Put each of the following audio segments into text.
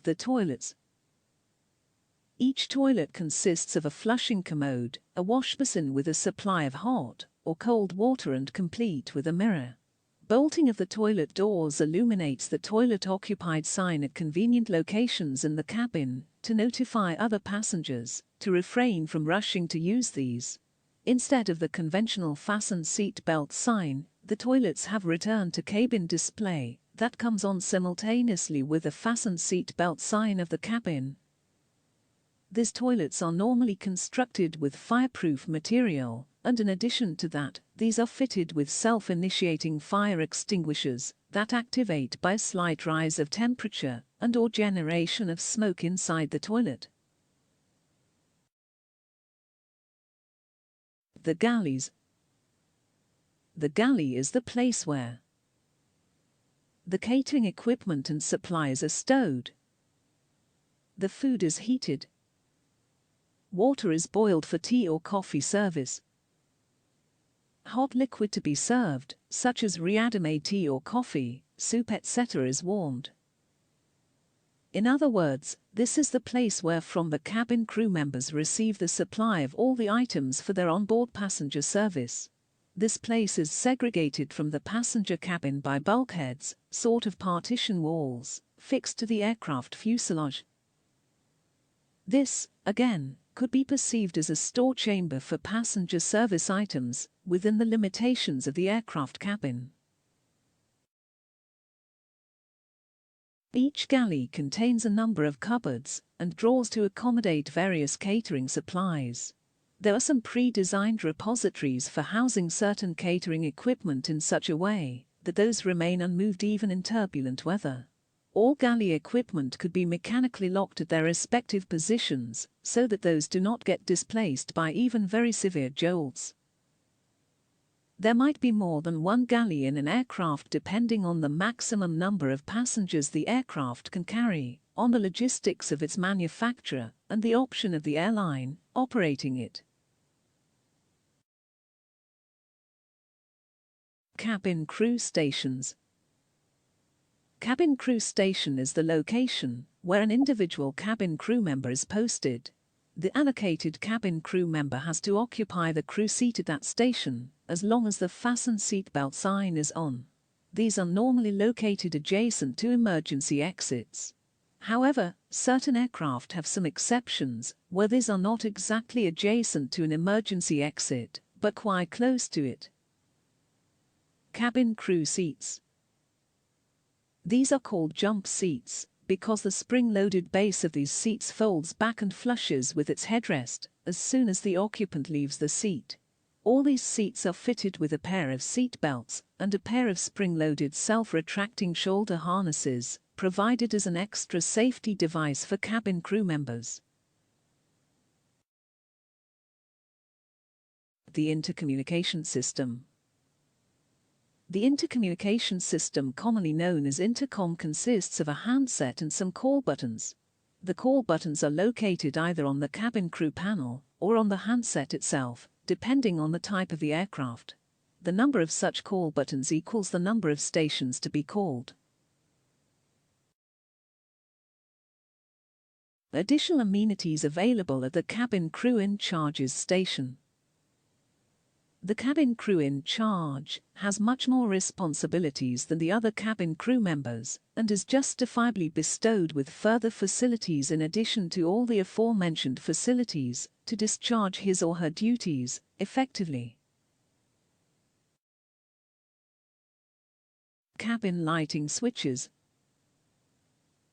The toilets. Each toilet consists of a flushing commode, a wash basin with a supply of hot or cold water and complete with a mirror. Bolting of the toilet doors illuminates the toilet occupied sign at convenient locations in the cabin to notify other passengers to refrain from rushing to use these. Instead of the conventional fasten seat belt sign, the toilets have returned to cabin display that comes on simultaneously with the fasten seat belt sign of the cabin. These toilets are normally constructed with fireproof material, and in addition to that, these are fitted with self-initiating fire extinguishers that activate by a slight rise of temperature and/or generation of smoke inside the toilet. The galleys. The galley is the place where the catering equipment and supplies are stowed. The food is heated. Water is boiled for tea or coffee service. Hot liquid to be served, such as ready-made tea or coffee, soup etc. is warmed. In other words, this is the place where from the cabin crew members receive the supply of all the items for their onboard passenger service. This place is segregated from the passenger cabin by bulkheads, sort of partition walls, fixed to the aircraft fuselage. This, again, could be perceived as a store chamber for passenger service items within the limitations of the aircraft cabin. Each galley contains a number of cupboards and drawers to accommodate various catering supplies. There are some pre-designed repositories for housing certain catering equipment in such a way that those remain unmoved even in turbulent weather. All galley equipment could be mechanically locked at their respective positions so that those do not get displaced by even very severe jolts. There might be more than one galley in an aircraft depending on the maximum number of passengers the aircraft can carry, on the logistics of its manufacturer, and the option of the airline operating it. Cabin crew stations. Cabin crew station is the location where an individual cabin crew member is posted. The allocated cabin crew member has to occupy the crew seat at that station, as long as the fasten seatbelt sign is on. These are normally located adjacent to emergency exits. However, certain aircraft have some exceptions, where these are not exactly adjacent to an emergency exit, but quite close to it. Cabin crew seats. These are called jump seats, because the spring-loaded base of these seats folds back and flushes with its headrest as soon as the occupant leaves the seat. All these seats are fitted with a pair of seat belts and a pair of spring-loaded self-retracting shoulder harnesses, provided as an extra safety device for cabin crew members. The intercommunication system. The intercommunication system, commonly known as intercom, consists of a handset and some call buttons. The call buttons are located either on the cabin crew panel or on the handset itself, depending on the type of the aircraft. The number of such call buttons equals the number of stations to be called. Additional amenities available at the cabin crew in charge's station. The cabin crew in charge has much more responsibilities than the other cabin crew members and is justifiably bestowed with further facilities in addition to all the aforementioned facilities to discharge his or her duties effectively. Cabin lighting switches.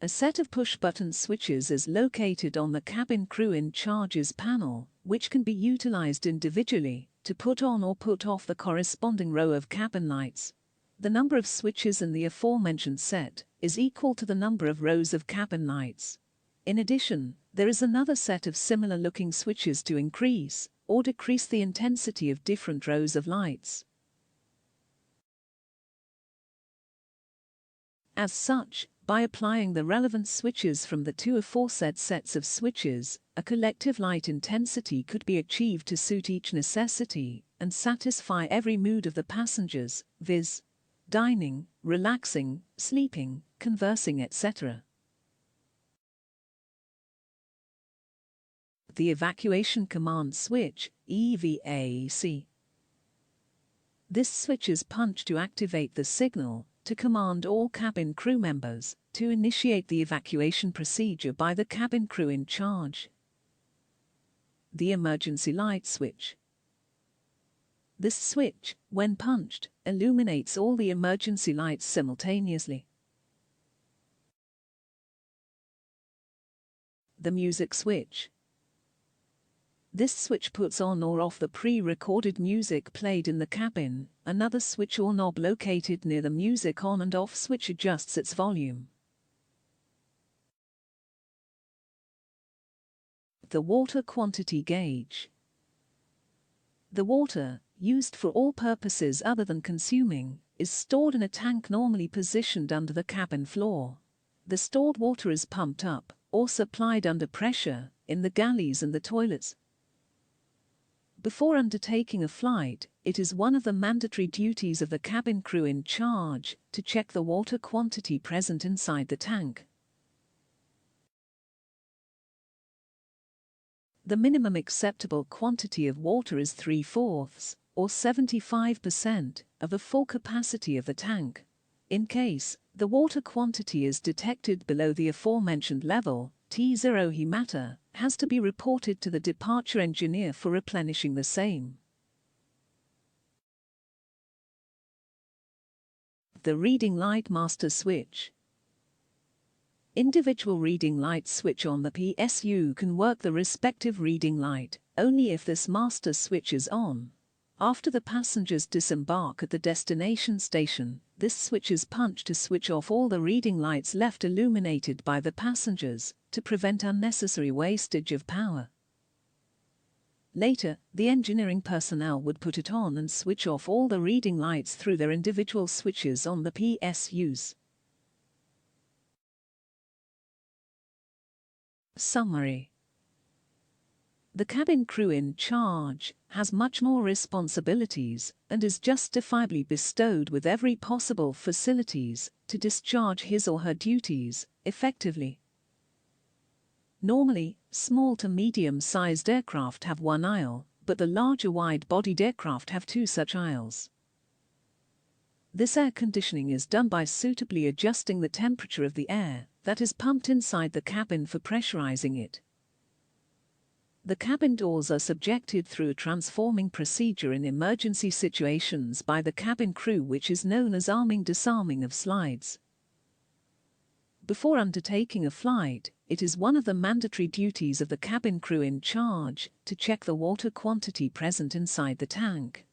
A set of push-button switches is located on the cabin crew in charge's panel, which can be utilized individually to put on or put off the corresponding row of cabin lights. The number of switches in the aforementioned set is equal to the number of rows of cabin lights. In addition, there is another set of similar-looking switches to increase or decrease the intensity of different rows of lights. As such, by applying the relevant switches from the two aforesaid sets of switches, a collective light intensity could be achieved to suit each necessity and satisfy every mood of the passengers, viz., dining, relaxing, sleeping, conversing, etc. the Evacuation Command Switch, EVAC. This switch is punched to activate the signal to command all cabin crew members to initiate the evacuation procedure by the cabin crew in charge. The emergency light switch. This switch, when punched, illuminates all the emergency lights simultaneously. The music switch. This switch puts on or off the pre-recorded music played in the cabin. Another switch or knob located near the music on and off switch adjusts its volume. The water quantity gauge. The water, used for all purposes other than consuming, is stored in a tank normally positioned under the cabin floor. The stored water is pumped up, or supplied under pressure, in the galleys and the toilets. Before undertaking a flight, it is one of the mandatory duties of the cabin crew in charge to check the water quantity present inside the tank. The minimum acceptable quantity of water is 3/4, or 75%, of the full capacity of the tank. In case the water quantity is detected below the aforementioned level, T0 HEMATA has to be reported to the departure engineer for replenishing the same. The reading light master switch. Individual reading lights switch on the PSU can work the respective reading light only if this master switch is on. After the passengers disembark at the destination station, this switch is punched to switch off all the reading lights left illuminated by the passengers to prevent unnecessary wastage of power. Later, the engineering personnel would put it on and switch off all the reading lights through their individual switches on the PSUs. Summary. The cabin crew in charge has much more responsibilities and is justifiably bestowed with every possible facilities to discharge his or her duties effectively. Normally, small to medium-sized aircraft have one aisle, but the larger wide-bodied aircraft have two such aisles. This air conditioning is done by suitably adjusting the temperature of the air that is pumped inside the cabin for pressurizing it. The cabin doors are subjected through a transforming procedure in emergency situations by the cabin crew, which is known as arming-disarming of slides. Before undertaking a flight, it is one of the mandatory duties of the cabin crew in charge to check the water quantity present inside the tank.